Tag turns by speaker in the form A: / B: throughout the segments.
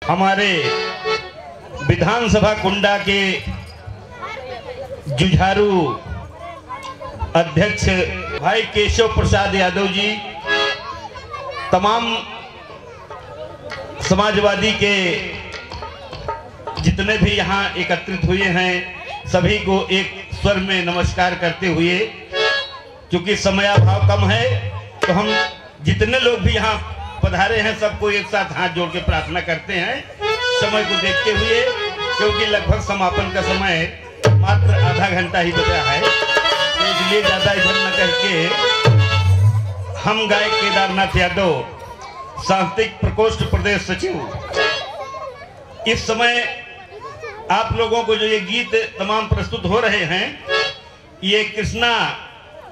A: हमारे विधानसभा कुंडा के जुझारू अध्यक्ष भाई केशव प्रसाद यादव जी, तमाम समाजवादी के जितने भी यहाँ एकत्रित हुए हैं सभी को एक स्वर में नमस्कार करते हुए, क्योंकि समयाभाव कम है तो हम जितने लोग भी यहाँ पधारे हैं सबको एक साथ हाथ जोड़ के प्रार्थना करते हैं समय को देखते हुए, क्योंकि लगभग समापन का समय मात्र आधा घंटा ही बचा है, तो इसलिए ज़्यादा इधर न करके हम गायक केदारनाथ यादव, सांस्कृतिक प्रकोष्ठ प्रदेश सचिव, इस समय आप लोगों को जो ये गीत तमाम प्रस्तुत हो रहे हैं, ये कृष्णा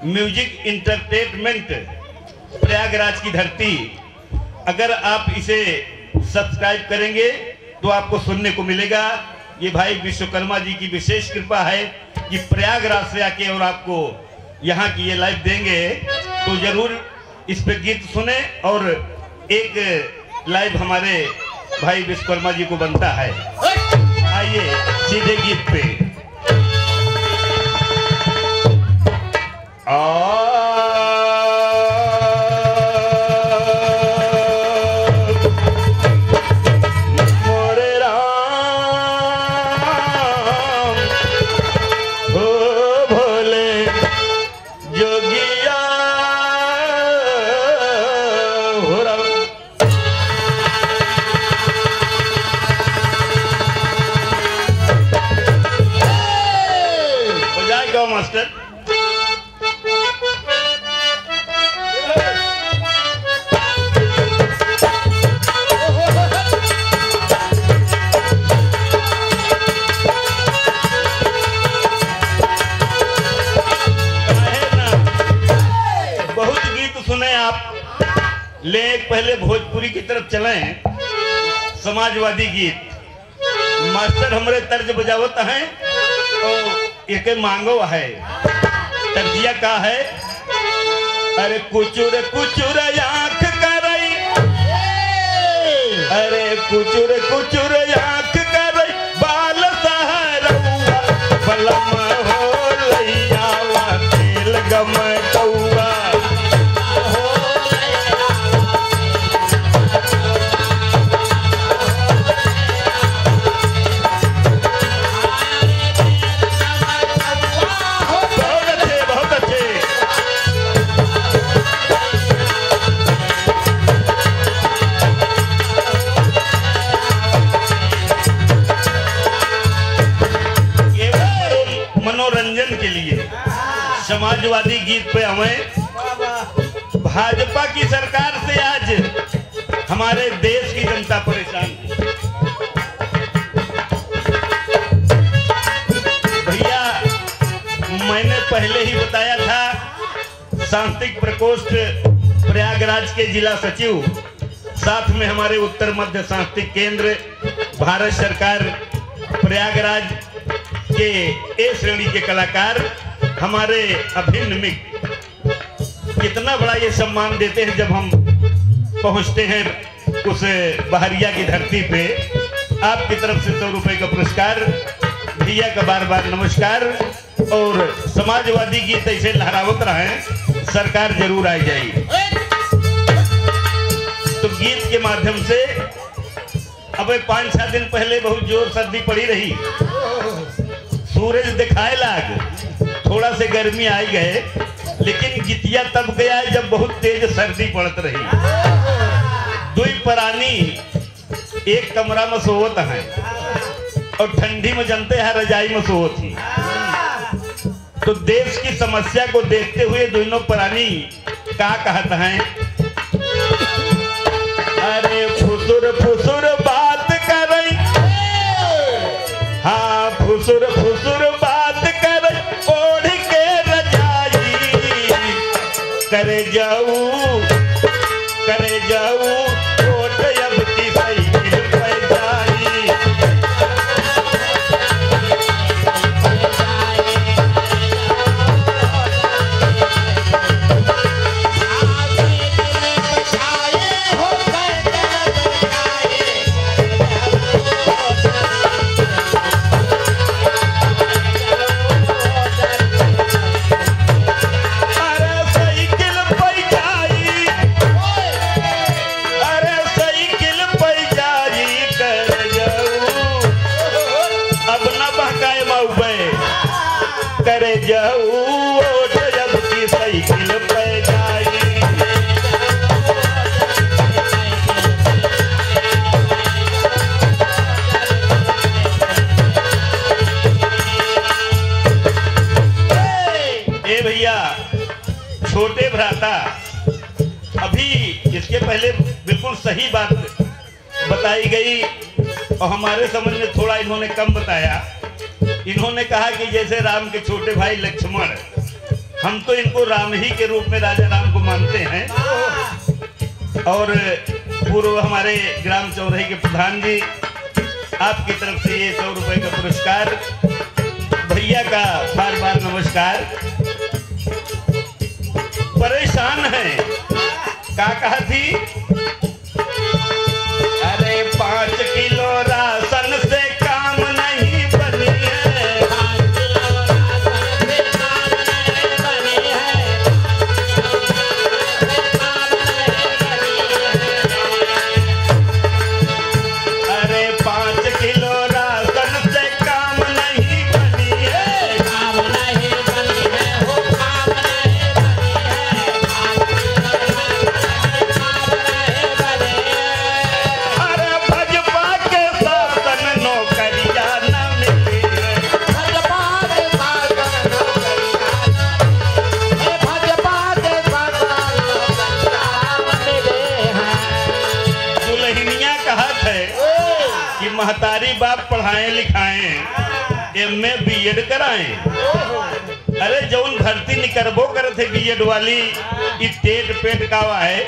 A: म्यूजिक इंटरटेनमेंट प्रयागराज की धरती, अगर आप इसे सब्सक्राइब करेंगे तो आपको सुनने को मिलेगा। ये भाई विश्वकर्मा जी की विशेष कृपा है कि प्रयागराज से आके और आपको यहाँ की ये लाइव देंगे, तो जरूर इस पे गीत सुने और एक लाइव हमारे भाई विश्वकर्मा जी को बनता है। आइए सीधे गीत पे। मास्टर बहुत गीत सुने आप, ले पहले भोजपुरी की तरफ चलें। समाजवादी गीत मास्टर हमारे तर्ज बजावत हैं तो एक मांगो है, तर्जिया का है, अरे कुचुर कुचुर आँख करई, अरे कुचुर कुचुर आँख करई, बाल सहरौआ, बलम हो लैयावा, तेल गम कौआ, मनोरंजन के लिए समाजवादी गीत पे हमें भाजपा की सरकार से आज हमारे देश की जनता परेशान है। भैया मैंने पहले ही बताया था, सांस्कृतिक प्रकोष्ठ प्रयागराज के जिला सचिव, साथ में हमारे उत्तर मध्य सांस्कृतिक केंद्र, भारत सरकार प्रयागराज के ए श्रेणी के कलाकार, हमारे अभिन्न मित्र, कितना बड़ा ये सम्मान देते हैं जब हम पहुंचते हैं उस बहरिया की धरती पे। आपकी तरफ से 100 रुपए का पुरस्कार, भैया का बार बार नमस्कार, और समाजवादी गीत ऐसे लहरावत रहे, सरकार जरूर आ जाएगी। तो गीत के माध्यम से अब 5-6 दिन पहले बहुत जोर सर्दी पड़ी रही, सूरज दिखाए लाग, थोड़ा से गर्मी आई गए, लेकिन गीतिया तब गया जब बहुत तेज सर्दी पड़त रही। दुई प्राणी एक कमरा में सोवत है और ठंडी में जनते हैं रजाई में सोवत ही। तो देश की समस्या को देखते हुए दोनों प्राणी क्या कहते हैं, अरे फुसुर फुसुर बात करई, हाँ फुसुर फुसुर बात करई, ओढ़ के रजाई, करे जाऊ ओट अब की साइकिल पे जाई, करे जाऊ ओट जब की साइकिल पे जाई। ए भैया छोटे भ्राता, अभी इसके पहले बिल्कुल सही बात बताई गई और हमारे समझ में थोड़ा इन्होंने कम बताया। इन्होंने कहा कि जैसे राम के छोटे भाई लक्ष्मण, हम तो इनको राम ही के रूप में राजा राम को मानते हैं। और पूर्व हमारे ग्राम चौराहे के प्रधान जी, आपकी तरफ से ये 100 रुपए का पुरस्कार, भैया का बार बार नमस्कार। परेशान है, क्या कहा थी? अरे 5 किलो राशन से काम नहीं बनी है, 5 किलो राशन से काम नहीं बनी है, अरे 5 किलो राशन से काम नहीं बनी है, काम नहीं बनी है, वो काम नहीं बनी है। अरे भाजपा के शासन नौकरियां न मिली है, भाजपा के शासन नौकरियां न, भाजपा के शासन नौकरियां मिले हैं। दुल्हनिया कहत है कि महतारी बाप पढ़ाएं लिखाएं, MA BEd कराएं। अरे जौन भर्ती निकरबो करते BEd वाली, ई टेट पेट का है,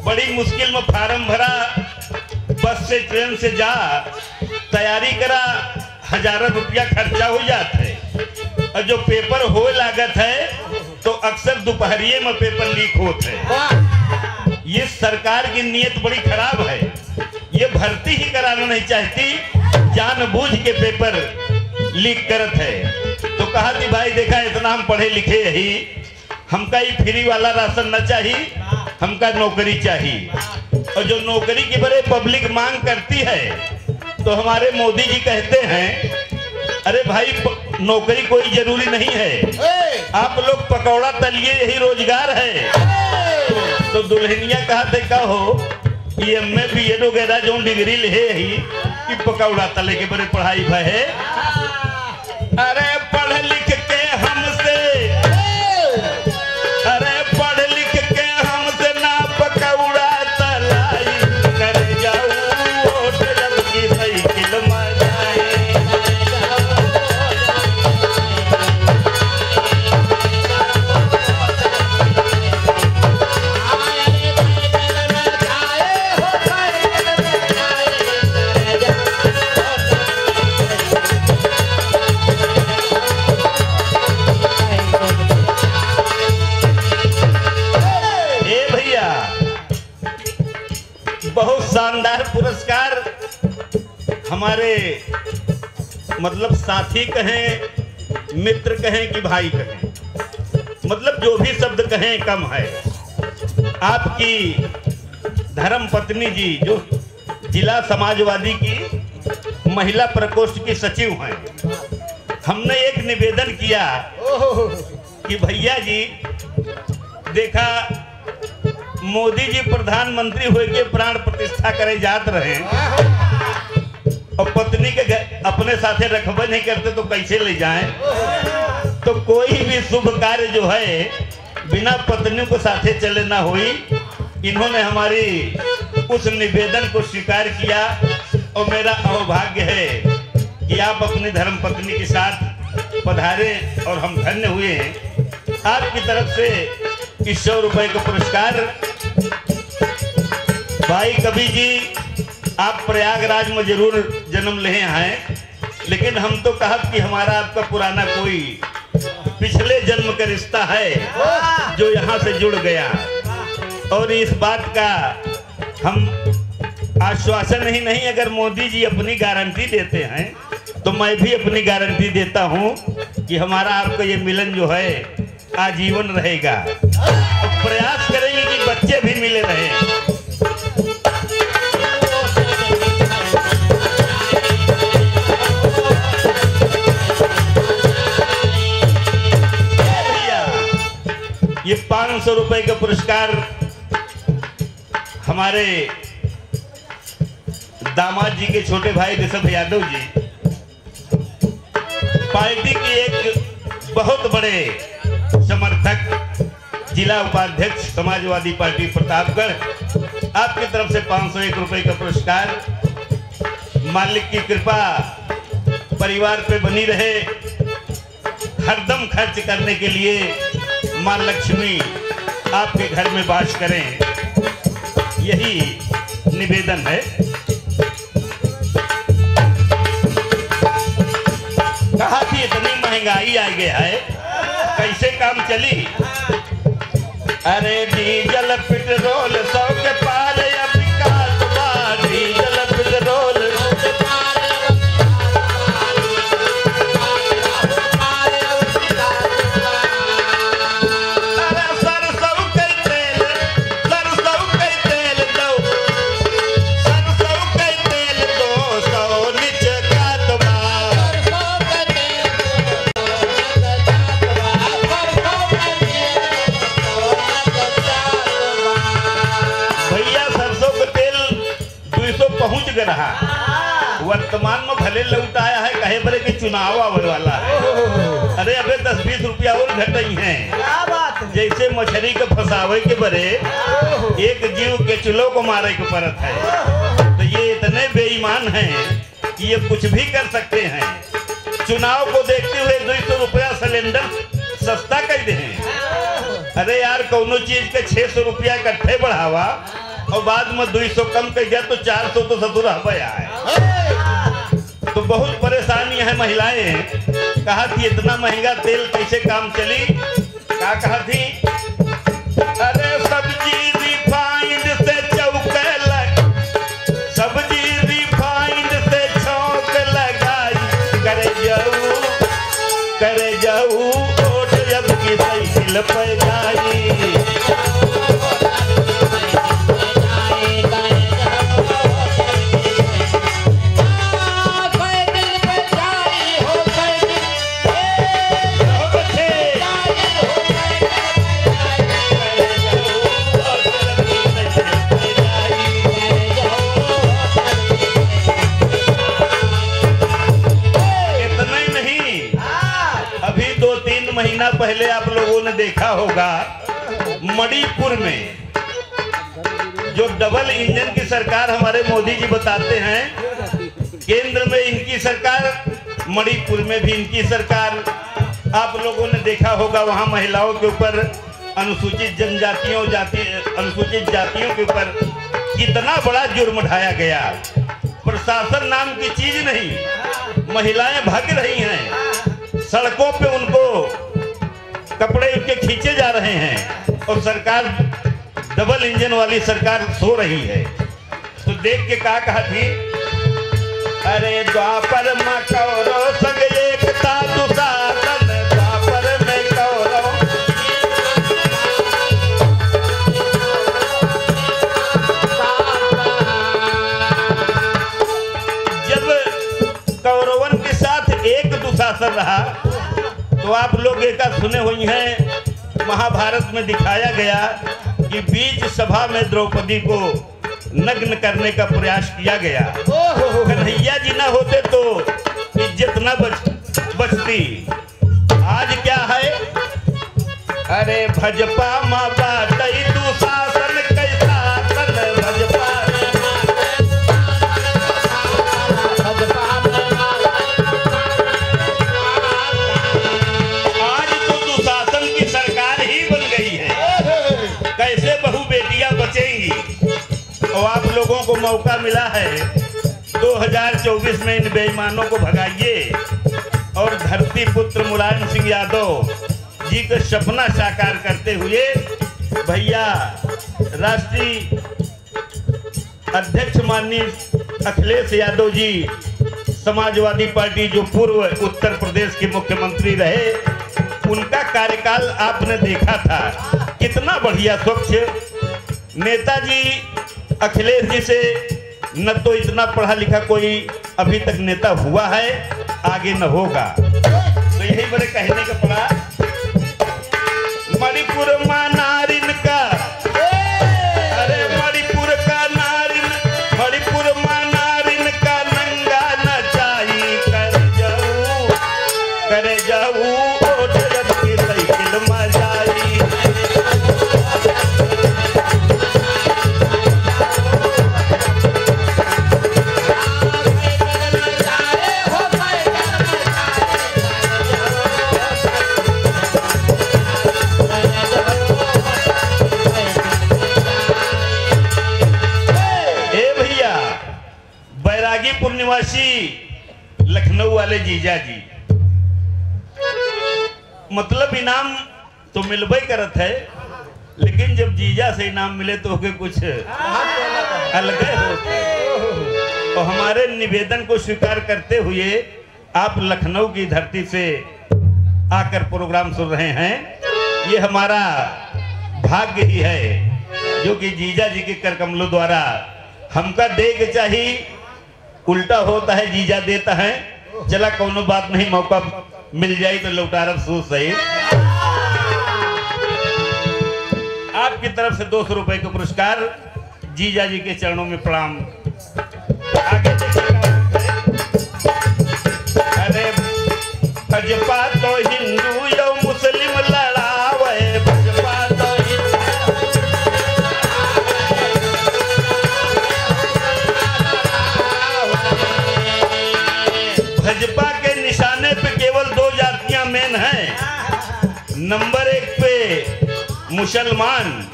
A: बड़ी मुश्किल में फार्म भरा, बस से ट्रेन से जा, तैयारी करा, हजारों रुपया खर्चा हो जाता है। और जो पेपर हो लागत है तो अक्सर दोपहरिये में पेपर लीक होते हैं। ये सरकार की नीयत बड़ी खराब है, ये भर्ती ही कराना नहीं चाहती, जानबूझ के पेपर लीक करत है। तो कहा कि भाई देखा इतना हम पढ़े लिखे ही, हमका ये फ्री वाला राशन न चाहिए, हमका नौकरी चाहिए। और जो नौकरी की बड़े पब्लिक मांग करती है, तो हमारे मोदी जी कहते हैं अरे भाई नौकरी कोई जरूरी नहीं है, आप लोग पकौड़ा तलिए, यही रोजगार है। तो दुल्हनिया कहते कहो ये MA BEd वगैरह जो डिग्री ले ही कि पकौड़ा तले के बड़े पढ़ाई भय। अरे पढ़ लिख के हमसे, अरे पढ़ लिख के हमसे ना पकौड़ा तलाई, कर जाऊ ओट जब की साइकिल में जाई। बहुत शानदार पुरस्कार हमारे मतलब साथी कहें, मित्र कहें कि भाई कहें, मतलब जो भी शब्द कहें कम है। आपकी धर्म पत्नी जी जो जिला समाजवादी की महिला प्रकोष्ठ की सचिव हैं, हमने एक निवेदन किया कि भैया जी देखा मोदी जी प्रधानमंत्री हुए के प्राण प्रतिष्ठा करे जात रहे और पत्नी के अपने साथे रखबे नहीं करते तो कैसे ले जाएं। तो कोई भी शुभ कार्य जो है बिना पत्नी को साथे चले ना हुई। इन्होंने हमारी उस निवेदन को स्वीकार किया और मेरा सौभाग्य है कि आप अपनी धर्म पत्नी के साथ पधारे और हम धन्य हुए हैं। आपकी तरफ से इस 100 रुपए का पुरस्कार। भाई कवि जी, आप प्रयागराज में जरूर जन्म लिए हैं, लेकिन हम तो कहा कि हमारा आपका पुराना कोई पिछले जन्म का रिश्ता है जो यहाँ से जुड़ गया। और इस बात का हम आश्वासन ही नहीं, अगर मोदी जी अपनी गारंटी देते हैं तो मैं भी अपनी गारंटी देता हूँ कि हमारा आपका ये मिलन जो है आजीवन रहेगा। और प्रयास करेंगे कि बच्चे भी मिले रहें। 500 रुपए का पुरस्कार हमारे दामाद जी के छोटे भाई ऋषभ यादव जी, पार्टी के एक बहुत बड़े समर्थक, जिला उपाध्यक्ष समाजवादी पार्टी प्रतापगढ़, आपकी तरफ से 501 रुपए का पुरस्कार। मालिक की कृपा परिवार पे बनी रहे, हरदम खर्च करने के लिए मां लक्ष्मी आपके घर में वास करें, यही निवेदन है। कहा थी इतनी महंगाई आ गया है, कैसे काम चली? अरे डीजल पेट्रोल 100 के पार अब विकास बा, डीजल पेट्रोल पहुंच रहा, वर्तमान में भले लौट आया है, कहे बड़े कि चुनाव आने वाला है। अरे अबे 10-20 रुपया और घटई हैं, जैसे मछली के फंसावे के बरे एक जीव के चुलो को मारे के परत है। तो ये इतने बेईमान हैं कि ये कुछ भी कर सकते हैं। चुनाव को देखते हुए 200 रुपया सिलेंडर सस्ता कर दे हैं। अरे यार कोनो चीज के 600 रुपया इकट्ठे बढ़ावा और बाद में 200 कम कर दिया तो 400 तो ससुर है। तो बहुत परेशानी है महिलाएं। कहा थी इतना महंगा तेल कैसे काम चली? क्या कहा थी? अरे सब्जी रिफाइंड से चौके लग, सब्जी रिफाइंड से चौक लगाई, करे जाऊ ओट जब की साइकिल पर जाई। महीना पहले आप लोगों ने देखा होगा मणिपुर में जो डबल इंजन की सरकार हमारे मोदी जी बताते हैं, केंद्र में इनकी सरकार, मणिपुर में भी इनकी सरकार। आप लोगों ने देखा होगा वहां महिलाओं के ऊपर, अनुसूचित जनजातियों अनुसूचित जातियों के ऊपर कितना बड़ा जुर्म ढाया गया। प्रशासन नाम की चीज नहीं, महिलाएं भाग रही हैं, सड़कों पे उनको कपड़े उनके खींचे जा रहे हैं और सरकार डबल इंजन वाली सरकार सो रही है। तो देख के क्या कहा थी? अरे द्वापर में कौरव संग एकता दुशासन, द्वापर में कौरव। जब कौरवन के साथ एक दुशासन रहा तो आप लोग एक सुने हुई हैं, महाभारत में दिखाया गया कि बीच सभा में द्रौपदी को नग्न करने का प्रयास किया गया। कन्हैया जी ना होते तो इज्जत न बचती। आज क्या है? अरे भजपा माँ बात दुशासन कैसा कर, भजपा और आप लोगों को मौका मिला है 2024 में इन बेईमानों को भगाइए और धरती पुत्र मुलायम सिंह यादव जी का सपना साकार करते हुए भैया राष्ट्रीय अध्यक्ष माननीय अखिलेश यादव जी, समाजवादी पार्टी जो पूर्व उत्तर प्रदेश के मुख्यमंत्री रहे, उनका कार्यकाल आपने देखा था, कितना बढ़िया स्वच्छ। नेताजी अखिलेश जी से न तो इतना पढ़ा लिखा कोई अभी तक नेता हुआ है, आगे न होगा। तो यही मेरे कहने का पड़ा। मणिपुर मां नारिन का, अरे मणिपुर का नारिन, मणिपुर मां नारिन का नंगा नचाई कर जाऊ ओढ़ की साइकिल में जाई। बैरागीपुर निवासी लखनऊ वाले जीजा जी, मतलब इनाम तो मिलबे करत है, लेकिन जब जीजा से इनाम मिले तो होके कुछ अलग होते। तो हमारे निवेदन को स्वीकार करते हुए आप लखनऊ की धरती से आकर प्रोग्राम सुन रहे हैं, ये हमारा भाग्य ही है जो कि जीजा जी के कर कमलों द्वारा हमका दे के चाहिए। उल्टा होता है, जीजा देता है, चला कोनो बात नहीं, मौका मिल जाए तो लौटारब सो सही। आपकी तरफ से 200 रुपए का पुरस्कार जीजा जी के चरणों में प्रणाम। आगे अरे भाजपा तो हिंदू या मुस्लिम लड़ावे, भाजपा तो भाजपा के निशाने पे केवल 2 जातियां मेन हैं। नंबर 1 पे मुसलमान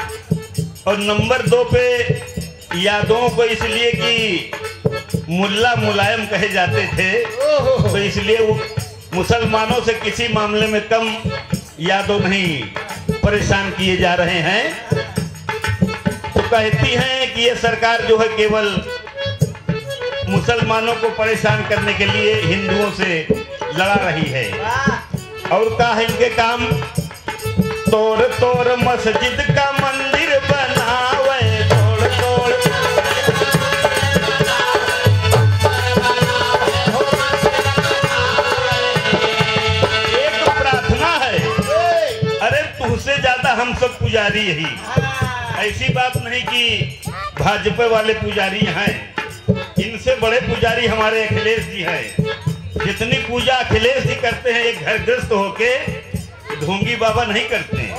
A: और नंबर 2 पे यादवों को, इसलिए कि मुल्ला मुलायम कहे जाते थे, तो इसलिए वो मुसलमानों से किसी मामले में कम यादव नहीं परेशान किए जा रहे हैं। तो कहती हैं कि ये सरकार जो है केवल मुसलमानों को परेशान करने के लिए हिंदुओं से लड़ा रही है। और क्या है इनके काम? तोड़ तोड़ मस्जिद का मंदिर बनावे, तोड़ तोड़ एक प्रार्थना है, अरे तुझसे ज्यादा हम सब पुजारी ही। ऐसी बात नहीं कि भाजपा वाले पुजारी हैं, इनसे बड़े पुजारी हमारे अखिलेश जी हैं। जितनी पूजा अखिलेश जी करते हैं एक घर ग्रस्त होके, ढोंगी बाबा नहीं करते हैं।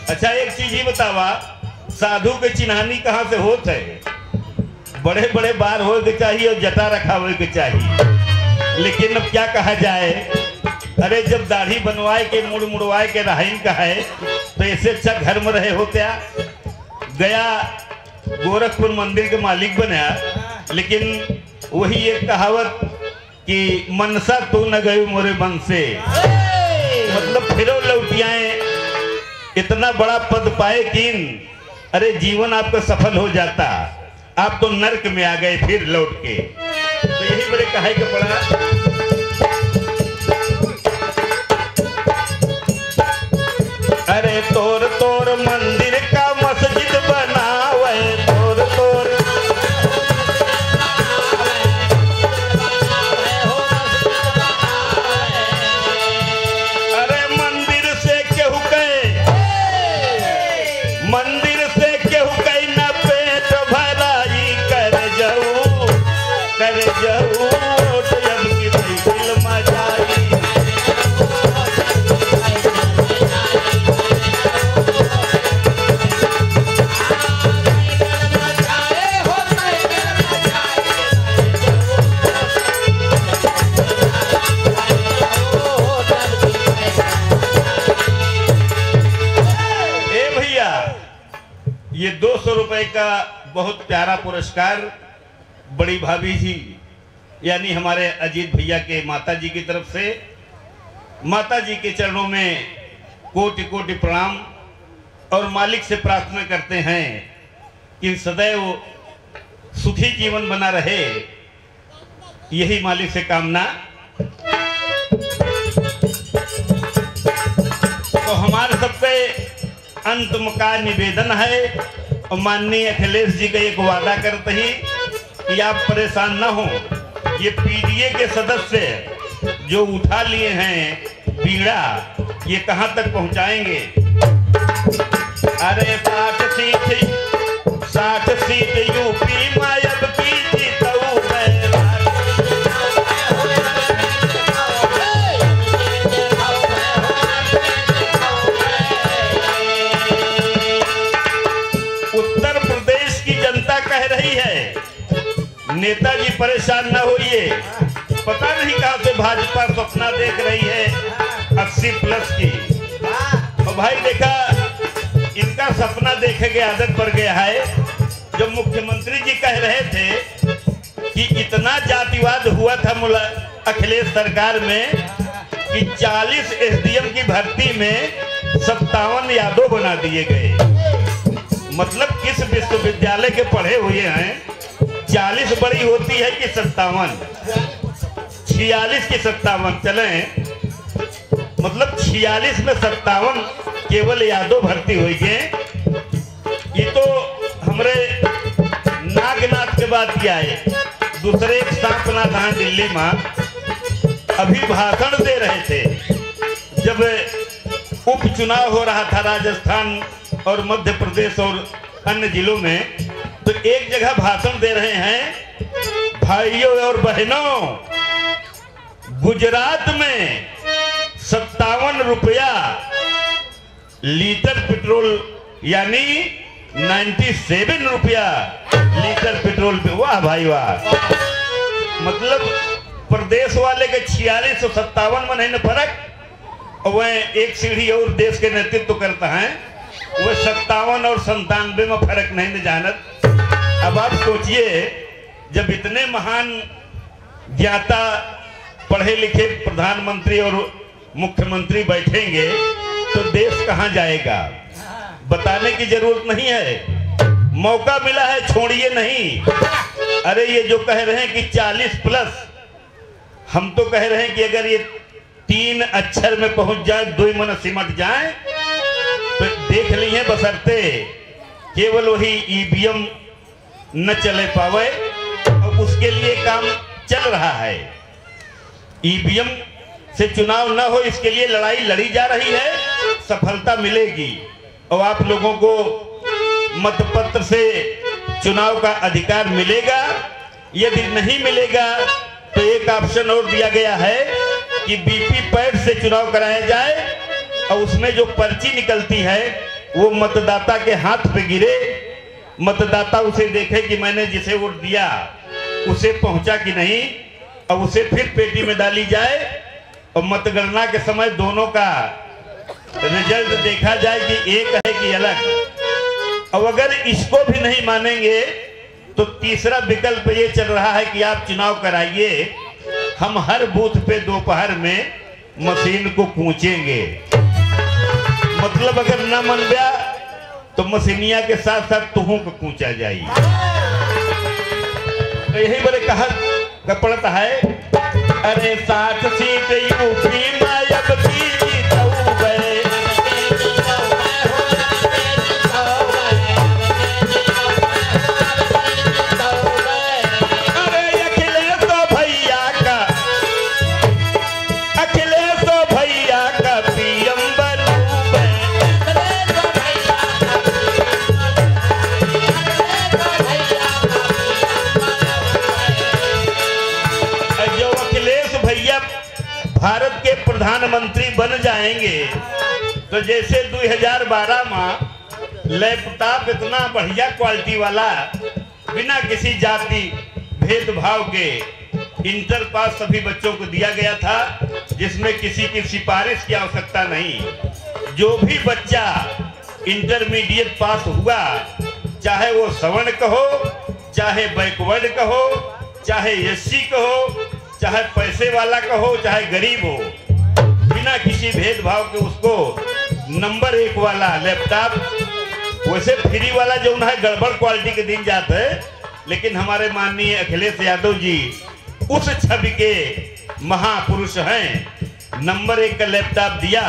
A: अच्छा एक चीज ही बतावा, साधु के चिन्हानी कहाँ से होत है? बड़े बड़े बार हो के चाहिए और जटा रखा हो के चाहिए, लेकिन अब क्या कहा जाए। अरे जब दाढ़ी बनवाए के मुड़ मुड़वाए के रहीन का है, तो ऐसे अच्छा घर में रहे हो क्या? गया गोरखपुर मंदिर के मालिक बना, लेकिन वही एक कहावत कि मनसा तू न गई मोरे मन से, मतलब फिरो लौटियाए, इतना बड़ा पद पाए किन, अरे जीवन आपका सफल हो जाता, आप तो नर्क में आ गए फिर लौट के। तो यही बड़े कहे के पड़ा, अरे तोर तोर मंदिर का मस्जिद बनावे, तोर तोर अरे मंदिर से केहू कहीं न पेट भराई कर जाऊ जब की साइकिल में जाई। ये 200 रुपए का बहुत प्यारा पुरस्कार बड़ी भाभी जी यानी हमारे अजीत भैया के माता जी की तरफ से, माता जी के चरणों में कोटि कोटि प्रणाम। और मालिक से प्रार्थना करते हैं कि सदैव सुखी जीवन बना रहे, यही मालिक से कामना। तो हमारे सबसे अंतम का निवेदन है, और माननीय अखिलेश जी का एक वादा करते ही कि आप परेशान ना हो, ये पीडीए के सदस्य जो उठा लिए हैं बीड़ा, ये कहां तक पहुंचाएंगे। अरे 60 सीट यूपी मायब की जीतऊ मैं। उत्तर प्रदेश की जनता कह रही है नेताजी परेशान ना होइए, पता नहीं कहां से भाजपा सपना देख रही है 80+ की। और भाई देखा इनका सपना देखे के आदत पड़ गया है। जब मुख्यमंत्री जी कह रहे थे कि इतना जातिवाद हुआ था अखिलेश सरकार में कि 40 एसडीएम की भर्ती में 57 यादव बना दिए गए। मतलब किस विश्वविद्यालय के पढ़े हुए हैं 40 बड़ी होती है कि 57, 46 की 57 चले, मतलब 46 में 57 केवल यादव भर्ती हुई है। ये तो हमारे नागनाथ के बाद क्या है, दूसरे एक सांपनाथ हैं दिल्ली में अभी भाषण दे रहे थे जब उपचुनाव हो रहा था राजस्थान और मध्य प्रदेश और अन्य जिलों में। तो एक जगह भाषण दे रहे हैं, भाइयों और बहनों गुजरात में 57 रुपया लीटर पेट्रोल यानी 97 रुपया लीटर पेट्रोल पे। वाह भाई वाह, मतलब प्रदेश वाले के 46 और 57 में नहीं फर्क, और वह एक सीढ़ी और देश के नेतृत्व करता है वह 57 और 97 में फर्क नहीं जानत। अब आप सोचिए जब इतने महान ज्ञाता पढ़े लिखे प्रधानमंत्री और मुख्यमंत्री बैठेंगे तो देश कहां जाएगा, बताने की जरूरत नहीं है। मौका मिला है छोड़िए नहीं। अरे ये जो कह रहे हैं कि 40+, हम तो कह रहे हैं कि अगर ये 3 अक्षर में पहुंच जाए, 2 मन सिमट जाए तो देख ली है, बशर्ते केवल वही ईवीएम न चले पावे। और उसके लिए काम चल रहा है, ईवीएम से चुनाव न हो इसके लिए लड़ाई लड़ी जा रही है, सफलता मिलेगी। और आप लोगों को मतपत्र से चुनाव का अधिकार मिलेगा। यदि नहीं मिलेगा तो एक ऑप्शन और दिया गया है कि बीपी पैड से चुनाव कराया जाए और उसमें जो पर्ची निकलती है वो मतदाता के हाथ पे गिरे, मतदाता उसे देखे कि मैंने जिसे वोट दिया उसे पहुंचा कि नहीं, और उसे फिर पेटी में डाली जाए और मतगणना के समय दोनों का रिजल्ट देखा जाए कि एक है कि अलग। और अगर इसको भी नहीं मानेंगे तो तीसरा विकल्प ये चल रहा है कि आप चुनाव कराइए, हम हर बूथ पे दोपहर में मशीन को कूचेंगे। मतलब अगर ना मन गया तो मशीनिया के साथ साथ तुहू को कूचा जाए। तो यही बड़े कहा पड़ता है, अरे 60 सीट यूपी मायब की जीतऊ गए। भारत के प्रधानमंत्री बन जाएंगे तो जैसे 2012 में लैपटॉप इतना बढ़िया क्वालिटी वाला बिना किसी जाति भेदभाव के इंटर पास सभी बच्चों को दिया गया था, जिसमें किसी की सिफारिश की आवश्यकता नहीं। जो भी बच्चा इंटरमीडिएट पास हुआ, चाहे वो सवर्ण कहो, चाहे बैकवर्ड कहो, चाहे एससी कहो, चाहे पैसे वाला कहो, चाहे गरीब हो, बिना किसी भेदभाव के उसको नंबर 1 वाला लैपटॉप, वैसे फ्री वाला जो है गड़बड़ क्वालिटी के दिन जाते है, लेकिन हमारे माननीय अखिलेश यादव जी उस छवि के महापुरुष हैं। नंबर 1 का लैपटॉप दिया,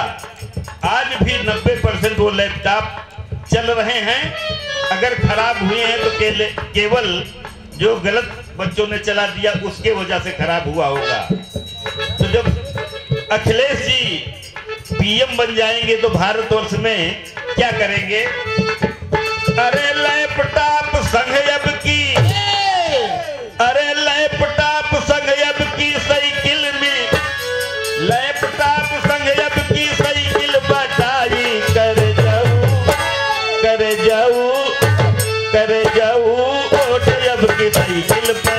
A: आज भी 90% वो लैपटॉप चल रहे हैं। अगर खराब हुए हैं तो केवल जो गलत बच्चों ने चला दिया उसके वजह से खराब हुआ होगा। तो जब अखिलेश जी पीएम बन जाएंगे तो भारतवर्ष में क्या करेंगे? अरे लैपटॉप संग अब की, अरे लैपटॉप संग अब की साइकिल में, लैपटॉप संग अब की साइकिल बटाई कर जाऊं, कर जाऊं, कर जाऊं, ओट अब की साइकिल पर